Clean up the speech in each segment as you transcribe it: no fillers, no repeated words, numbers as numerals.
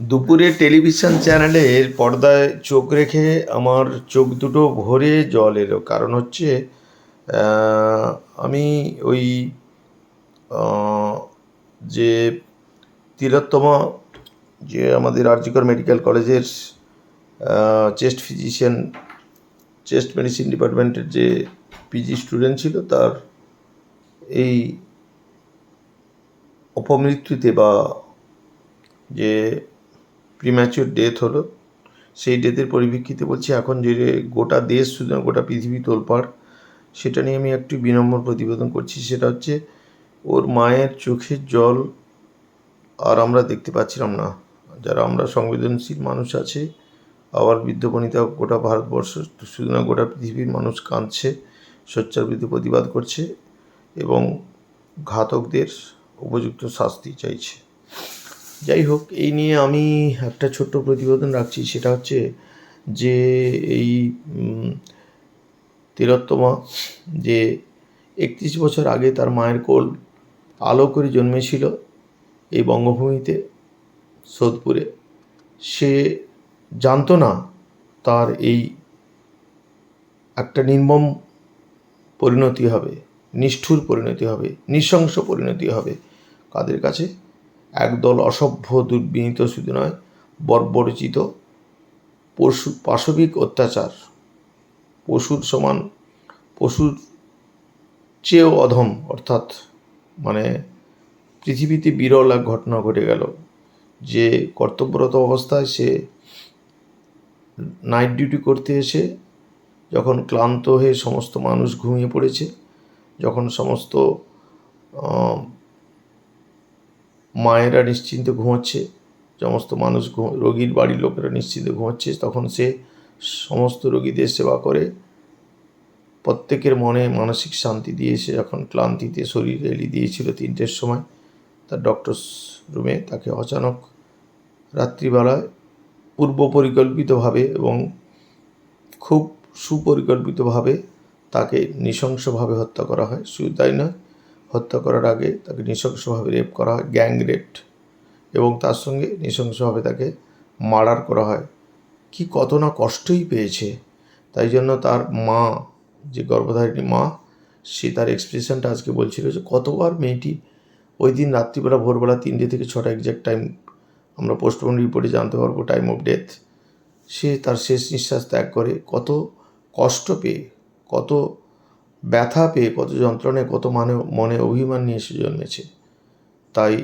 দুপুরে টেলিভিশন চ্যানেলের পর্দায় চোখ রেখে আমার চোখ দুটো ভরে জল এলো। কারণ হচ্ছে আমি ওই যে তিলোত্তমা, যে আমাদের আরজিকর মেডিকেল কলেজের চেস্ট ফিজিশিয়ান, চেস্ট মেডিসিন ডিপার্টমেন্টের যে পিজি স্টুডেন্ট ছিল, তার এই অপমৃত্যুতে বা যে প্রিম্যাচিওর ডেথ হলো, সেই ডেথের পরিপ্রেক্ষিতে বলছি, এখন যে গোটা দেশ, শুধু না গোটা পৃথিবী তোলপাড়, সেটা নিয়ে আমি একটি বিনম্র প্রতিবেদন করছি। সেটা হচ্ছে, ওর মায়ের চোখের জল আর আমরা দেখতে পাচ্ছিলাম না। যারা আমরা সংবেদনশীল মানুষ আছে, আবার বৃদ্ধবনিতা, গোটা ভারতবর্ষ, শুধু না গোটা পৃথিবীর মানুষ কাঁদছে, সোচ্চার বিরুদ্ধে প্রতিবাদ করছে এবং ঘাতকদের উপযুক্ত শাস্তি চাইছে। যাই হোক, এই নিয়ে আমি একটা ছোট্ট প্রতিবেদন রাখছি। সেটা হচ্ছে যে এই তিলোত্তমা, যে 31 বছর আগে তার মায়ের কোল আলো করে জন্মেছিল এই বঙ্গভূমিতে, সোদপুরে, সে জানতো না তার এই একটা নির্মম পরিণতি হবে, নিষ্ঠুর পরিণতি হবে, নৃশংস পরিণতি হবে। কাদের কাছে? একদল অসভ্য, দুর্বিনীত, শুধু নয়, বর্বরচিত পাশবিক অত্যাচার, পশুর সমান, পশুর চেয়েও অধম, অর্থাৎ মানে পৃথিবীতে বিরল এক ঘটনা ঘটে গেল। যে কর্তব্যরত অবস্থায় সে নাইট ডিউটি করতে এসে, যখন ক্লান্ত হয়ে সমস্ত মানুষ ঘুমিয়ে পড়েছে, যখন সমস্ত মায়েরা নিশ্চিন্তে ঘুমাচ্ছে, সমস্ত মানুষ, রোগীর বাড়ির লোকেরা নিশ্চিন্তে ঘুমাচ্ছে, তখন সে সমস্ত রোগীদের সেবা করে, প্রত্যেকের মনে মানসিক শান্তি দিয়ে সে যখন ক্লান্তিতে শরীর এলি দিয়েছিল 3টের সময় তার ডক্টরস রুমে, তাকে অচানক রাত্রিবেলায় পূর্ব পরিকল্পিতভাবে এবং খুব সুপরিকল্পিতভাবে তাকে নৃশংসভাবে হত্যা করা হয়। শুধু তাই নয়, হত্যা করার আগে তাকে নৃশংসভাবে রেপ করা হয়, গ্যাং রেপড, এবং তার সঙ্গে নৃশংসভাবে তাকে মার্ডার করা হয়। কি কত না কষ্টই পেয়েছে। তাই জন্য তার মা, যে গর্ভধারিণী মা, সে তার এক্সপ্রেশনটা আজকে বলছিল যে কতবার মেয়েটি ওই দিন রাত্রিবেলা, ভোরবেলা 3টে থেকে 6টা, এক্স্যাক্ট টাইম আমরা পোস্টমর্টম রিপোর্টে জানতে পারবো, টাইম অফ ডেথ, সে তার শেষ নিঃশ্বাস ত্যাগ করে, কত কষ্ট পেয়ে, কত ব্যথা পেয়ে, কত যন্ত্রণায়, কত মনে অভিমান নিয়ে সে জন্মেছে। তাই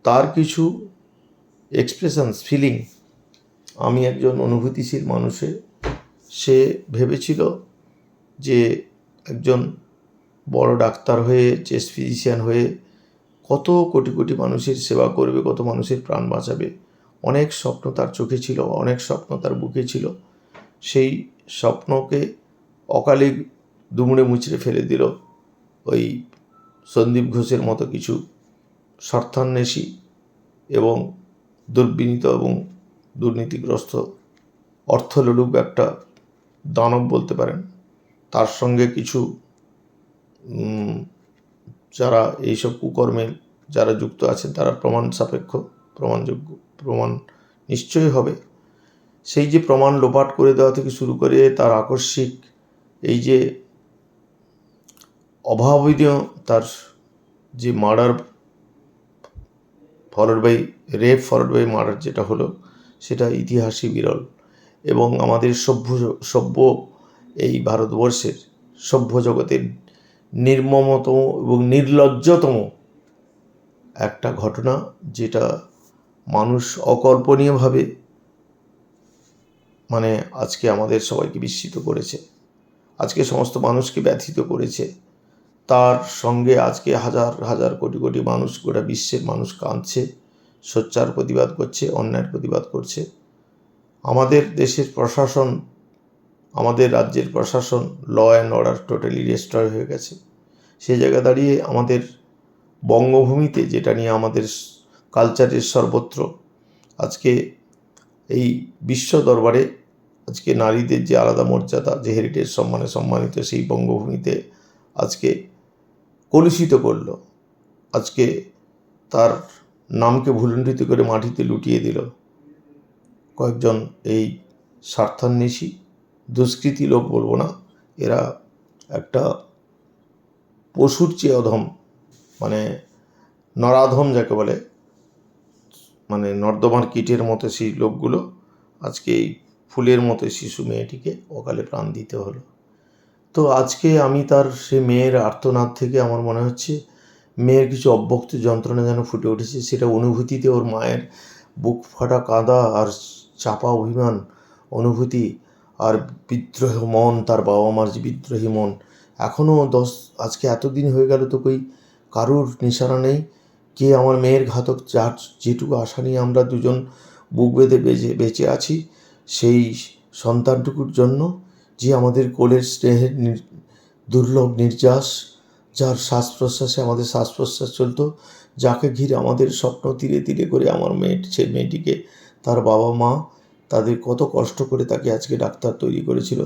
তার কিছু এক্সপ্রেশনস, ফিলিং, আমি একজন অনুভূতিশীল মানুষের, সে ভেবেছিল যে একজন বড় ডাক্তার হয়ে, চেস্ট ফিজিশিয়ান হয়ে কত কোটি কোটি মানুষের সেবা করবে, কত মানুষের প্রাণ বাঁচাবে। অনেক স্বপ্ন তার চোখে ছিল, অনেক স্বপ্ন তার বুকে ছিল। সেই স্বপ্নকে অকালে দুমড়ে মুচড়ে ফেলে দিল ওই সন্দীপ ঘোষের মতো কিছু স্বার্থান্বেষী এবং দুর্বিনীত এবং দুর্নীতিগ্রস্ত অর্থলোলুপ একটা দানব বলতে পারেন। তার সঙ্গে কিছু যারা এইসব কুকর্মে যারা যুক্ত আছেন, তারা প্রমাণ সাপেক্ষ, প্রমাণযোগ্য, প্রমাণ নিশ্চয়ই হবে। সেই যে প্রমাণ লোপাট করে দেওয়া থেকে শুরু করে তার আকস্মিক এই যে অভাবনীয়, তার যে murder followed by rape, followed by murder যেটা হলো, সেটা ইতিহাসই বিরল। এবং আমাদের সভ্য এই ভারতবর্ষের সভ্য জগতের নির্মমতম এবং নির্লজ্জতম একটা ঘটনা, যেটা মানুষ অকল্পনীয়ভাবে মানে আজকে আমাদের সবাইকে বিস্মিত করেছে, আজকে সমস্ত মানুষকে ব্যথিত করেছে। তার সঙ্গে আজকে হাজার হাজার কোটি কোটি মানুষ, গোটা বিশ্বের মানুষ কাঁদছে, সোচ্চার প্রতিবাদ করছে, অন্যায়ের প্রতিবাদ করছে। আমাদের দেশের প্রশাসন, আমাদের রাজ্যের প্রশাসন, law and order totally destroy হয়ে গেছে। সেই জায়গা দাঁড়িয়ে আমাদের বঙ্গভূমিতে, যেটা নিয়ে আমাদের কালচারের সর্বত্র আজকে এই বিশ্ব দরবারে আজকে নারীদের যে আলাদা মর্যাদা, যে হেরিটেজ সম্মানে সম্মানিত, সেই বঙ্গভূমিতে আজকে কলুষিত করলো। আজকে তার নামকে ভুলুণ্ঠিত করে মাটিতে লুটিয়ে দিল। কয়েকজন এই স্বার্থান্বেষী দুষ্কৃতী লোক বলবো না, এরা একটা পশুর চেয়ে অধম, মানে নরাধম যাকে বলে, মানে নর্দমার কীটের মতো সেই লোকগুলো আজকে এই ফুলের মতো শিশু মেয়েটিকে অকালে প্রাণ দিতে হলো। তো আজকে আমি তার সে মেয়ের আর্তনাদ থেকে আমার মনে হচ্ছে মেয়ের কিছু অব্যক্ত যন্ত্রণা যেন ফুটে উঠেছে। সেটা অনুভূতিতে ওর মায়ের বুক ফাটা কাঁদা আর চাপা অভিমান অনুভূতি আর বিদ্রোহ মন, তার বাবা মার যে বিদ্রোহী মন। এখনও আজকে এতদিন হয়ে গেল তো কই কারুর নিশানা নেই। কে আমার মেয়ের ঘাতক, যার যেটুকু আশা নিয়ে আমরা দুজন বুক বেঁধে বেঁচে আছি, সেই সন্তানটুকুর জন্য, যে আমাদের কোলের স্নেহের দুর্লভ নির্যাস, যার শ্বাস প্রশ্বাসে আমাদের শ্বাস প্রশ্বাস চলতো, যাকে ঘিরে আমাদের স্বপ্ন তীরে তীরে করে আমার সেই মেয়েটিকে তার বাবা মা তাদের কত কষ্ট করে তাকে আজকে ডাক্তার তৈরি করেছিল,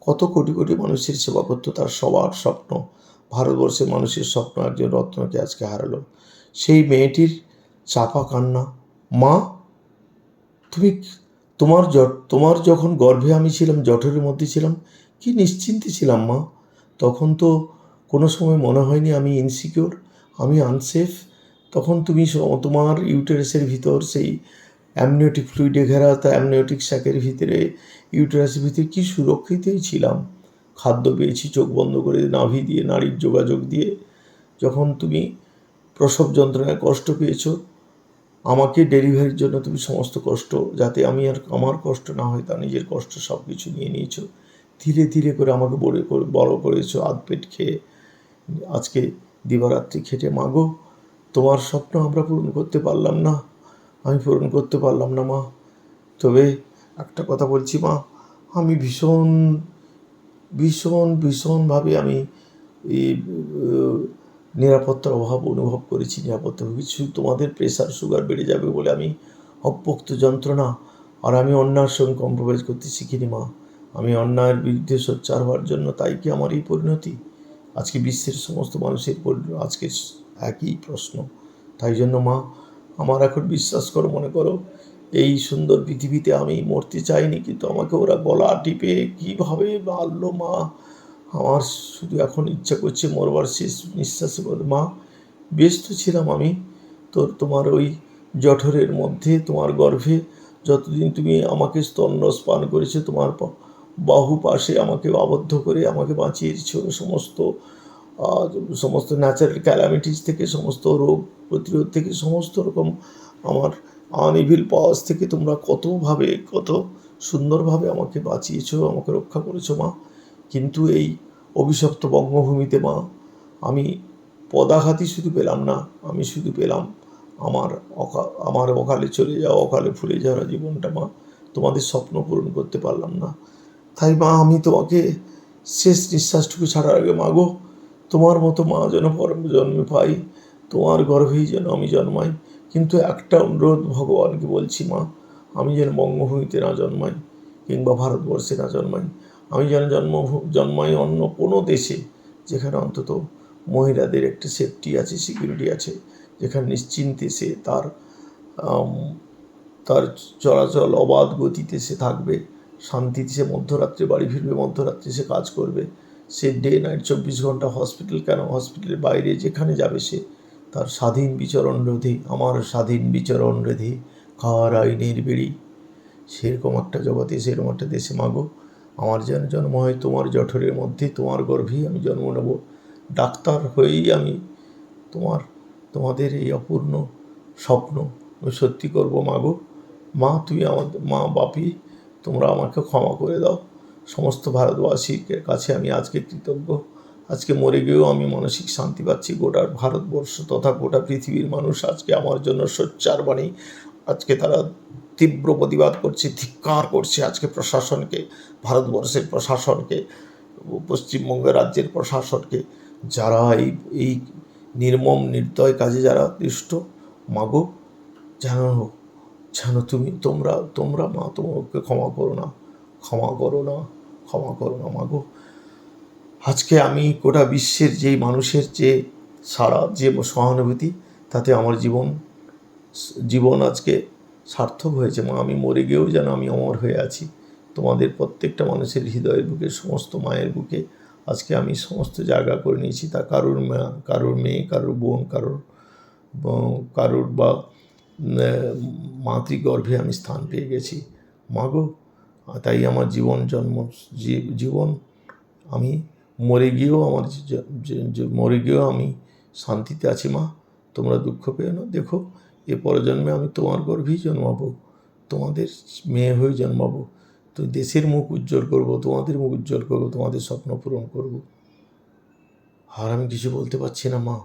কত কোটি কোটি মানুষের সেবা করতো, তার সবার স্বপ্ন, ভারতবর্ষের মানুষের স্বপ্ন একজন রত্নকে আজকে হারালো। সেই মেয়েটির চাপা কান্না, মা তুমি, তোমার যখন গর্ভে আমি ছিলাম, জঠরের মধ্যে ছিলাম, কি নিশ্চিন্তে ছিলাম মা। তখন তো কোনো সময় মনে হয়নি আমি ইনসিকিউর, আমি আনসেফ। তখন তুমি তোমার ইউটেরাসের ভিতর সেই অ্যামনিওটিক ফ্লুইডে ঘেরা, তা অ্যামনিওটিক স্যাকের ভিতরে ইউটেরাসের ভিতরে কি সুরক্ষিতই ছিলাম। খাদ্য পেয়েছি চোখ বন্ধ করে, নাভি দিয়ে, নাড়ির যোগাযোগ দিয়ে। যখন তুমি প্রসব যন্ত্রণায় কষ্ট পেয়েছো, আমাকে ডেলিভারির জন্য তুমি সমস্ত কষ্ট, যাতে আমি আর আমার কষ্ট না হয় তা নিজের কষ্ট সব কিছু নিয়ে নিয়েছো। ধীরে ধীরে করে আমাকে বড় করেছো আধ পেট খেয়ে, আজকে দিবারাত্রি খেটে। মাগো, তোমার স্বপ্ন আমরা পূরণ করতে পারলাম না, আমি পূরণ করতে পারলাম না মা। তবে একটা কথা বলছি মা, আমি ভীষণ ভীষণ ভীষণভাবে আমি এই নিরাপত্তার অভাব অনুভব করেছি। নিরাপত্তা কিছু তোমাদের প্রেশার সুগার বেড়ে যাবে বলে আমি অব্যক্ত যন্ত্রণা, আর আমি অন্যায়ের সঙ্গে কম্প্রোমাইজ করতে শিখিনি মা। আমি অন্যায়ের বিরুদ্ধে সোচ্চার হওয়ার জন্য, তাই কি আমার এই পরিণতি? আজকে বিশ্বের সমস্ত মানুষের আজকে একই প্রশ্ন। তাই জন্য মা, আমার এখন বিশ্বাস করো, মনে করো এই সুন্দর পৃথিবীতে আমি মরতে চাইনি, কিন্তু আমাকে ওরা গলা টিপে কীভাবে মারলো মা। আমার শুধু এখন ইচ্ছা করছে মরবার শেষ নিঃশ্বাসে বলে, মা ব্যস্ত ছিলাম আমি তোমার ওই জঠরের মধ্যে, তোমার গর্ভে যতদিন তুমি আমাকে স্তন্যস পান করেছো, তোমার বাহু পাশে আমাকে আবদ্ধ করে আমাকে বাঁচিয়েছ সমস্ত ন্যাচারাল ক্যালামিটিস থেকে, সমস্ত রোগ প্রতিরোধ থেকে, সমস্ত রকম আমার আনইভিল পাওয়ার্স থেকে তোমরা কত সুন্দরভাবে আমাকে বাঁচিয়েছো, আমাকে রক্ষা করেছো মা। কিন্তু এই অভিশপ্ত বঙ্গভূমিতে মা, আমি পদাঘাতই শুধু পেলাম না, আমি শুধু পেলাম আমার অকালে চলে যাওয়া, অকালে ভুলে যাওয়া জীবনটা মা। তোমাদের স্বপ্ন পূরণ করতে পারলাম না। তাই মা, আমি তোমাকে শেষ নিঃশ্বাসটুকু ছাড়ার আগে মাগো, তোমার মতো মা যেন পরম জন্মে পাই, তোমার গর্ভেই যেন আমি জন্মাই। কিন্তু একটা অনুরোধ ভগবানকে বলছি মা, আমি যেন বঙ্গভূমিতে না জন্মাই, কিংবা ভারতবর্ষে না জন্মাই। আমি যেন জন্মাই অন্য কোনো দেশে, যেখানে অন্তত মহিলাদের একটা সেফটি আছে, সিকিউরিটি আছে, যেখানে নিশ্চিন্তে সে তার চলাচল অবাধ গতিতে সে থাকবে, শান্তিতে সে মধ্যরাত্রে বাড়ি ফিরবে, মধ্যরাত্রে সে কাজ করবে, সে ডে নাইট 24 ঘন্টা হসপিটাল কেন, হসপিটালের বাইরে যেখানে যাবে সে তার স্বাধীন বিচরণ রোধে, আমার স্বাধীন বিচরণ রোধে কার আইনের বেড়ি। সেরকম একটা জগতে, সেরকম একটা দেশে মাগো, আমার যেন জন্ম হয় তোমার জঠরের মধ্যে, তোমার গর্ভেই আমি জন্ম নেব। ডাক্তার হয়েই আমি তোমাদের এই অপূর্ণ স্বপ্ন আমি সত্যি করবো মাগো। মা, তুমি আমাদের মা বাপি, তোমরা আমাকে ক্ষমা করে দাও। সমস্ত ভারতবাসীর কাছে আমি আজকে কৃতজ্ঞ। আজকে মরে গিয়েও আমি মানসিক শান্তি পাচ্ছি। গোটা ভারতবর্ষ তথা গোটা পৃথিবীর মানুষ আজকে আমার জন্য সোচ্চার বাণী, আজকে তারা তীব্র প্রতিবাদ করছে, ধিক্কার করছে আজকে প্রশাসনকে, ভারতবর্ষের প্রশাসনকে, পশ্চিমবঙ্গ রাজ্যের প্রশাসনকে, যারা এই নির্মম নির্দয় কাজে যারা দুষ্ট। মাগো, যেন তোমরা মা, তোমাকে ক্ষমা করো না, ক্ষমা করো না, ক্ষমা করো না মাগো। আজকে আমি গোটা বিশ্বের যেই মানুষের যে সারা যে সহানুভূতি, তাতে আমার জীবন জীবন আজকে সার্থক হয়েছে মা। আমি মরে গিয়েও যেন আমি অমর হয়ে আছি তোমাদের প্রত্যেকটা মানুষের হৃদয়ের বুকে, সমস্ত মায়ের বুকে। আজকে আমি সমস্ত জায়গা করে নিয়েছি। তা কারোর মা, কারোর মেয়ে, কারোর বোন, কারোর বা মাতৃগর্ভে আমি স্থান পেয়ে গেছি মাগো। তাই আমার জীবন আমি মরে গিয়েও মরে গিয়েও আমি শান্তিতে আছি মা। তোমরা দুঃখ পেও না। দেখো, এ পরজন্মে আমি তোমার গর্ভেই জন্মাবো, তোমাদের মেয়ে হয়ে জন্মাবো। তো দেশের মুখ উজ্জ্বল করবো, তোমাদের মুখ উজ্জ্বল করবো, তোমাদের স্বপ্ন পূরণ করবো। আর আমি কিছু বলতে পারছি না মা।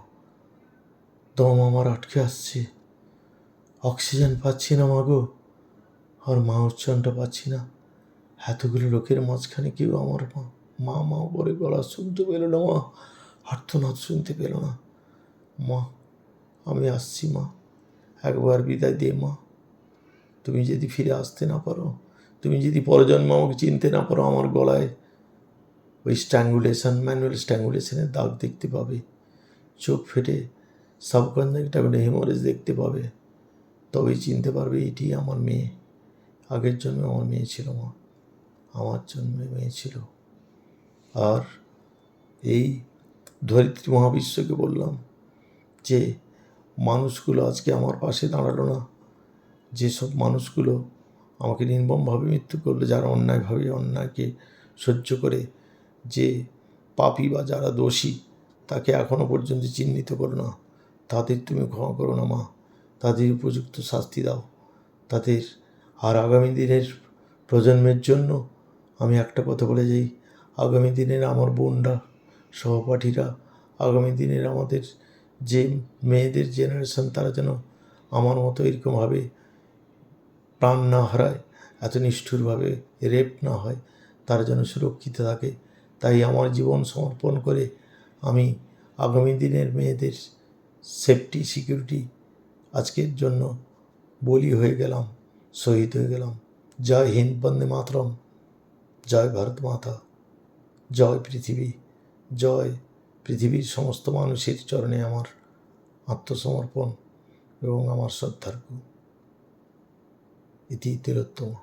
দম আমার আটকে আসছে, অক্সিজেন পাচ্ছি না মাগো। আর মা উচ্চারণটা পাচ্ছি না। এতগুলো লোকের মাঝখানে কেউ আমার মা মা মা বলে গলা শুনতে পেল না মা, আর্তনাদ শুনতে পেল না মা। আমি আসছি মা, একবার বিদায় দে মা। তুমি যদি ফিরে আসতে না পারো, তুমি যদি পরজন্মে আমাকে চিনতে না পারো, আমার গলায় ওই ম্যানুয়াল স্ট্র্যাঙ্গুলেশনের দাগ দেখতে পাবে, চোখ ফেটে সাবকনজেক্টিভে হেমোরেজ দেখতে পাবে। তবেই চিনতে পারবে এটি আমার মেয়ে। আগের জন্মে আমার মেয়ে ছিল মা, আমার জন্মে মেয়ে ছিল। আর এই ধরিত্রী মহাবিশ্বকে বললাম যে মানুষগুলো আজকে আমার পাশে দাঁড়ালো না, যেসব মানুষগুলো আমাকে নির্মমভাবে মৃত্যু করলো, যারা অন্যায়কে সহ্য করে যে পাপী বা যারা দোষী, তাকে এখনও পর্যন্ত চিহ্নিত করো না, তাদের তুমি ক্ষমা করো না মা। তাদের উপযুক্ত শাস্তি দাও তাদের। আর আগামী দিনের প্রজন্মের জন্য আমি একটা কথা বলে যাই, আগামী দিনের আমার বোনরা, সহপাঠীরা, আগামী দিনের আমাদের যে মেয়েদের জেনারেশন, তারা যেন আমার মতো এরকমভাবে প্রাণ না হারায়, এত নিষ্ঠুরভাবে রেপ না হয়, তারা যেন সুরক্ষিত থাকে। তাই আমার জীবন সমর্পণ করে আমি আগামী দিনের মেয়েদের সেফটি, সিকিউরিটি আজকের জন্য বলি হয়ে গেলাম, শহীদ হয়ে গেলাম। জয় হিন্দ, বন্দে মাতরম, জয় ভারত মাতা, জয় পৃথিবী, জয় পৃথিবীর সমস্ত মানুষের চরণে আমার আত্মসমর্পণ এবং আমার শ্রদ্ধার্ঘ্য। ইতি তিলোত্তমা।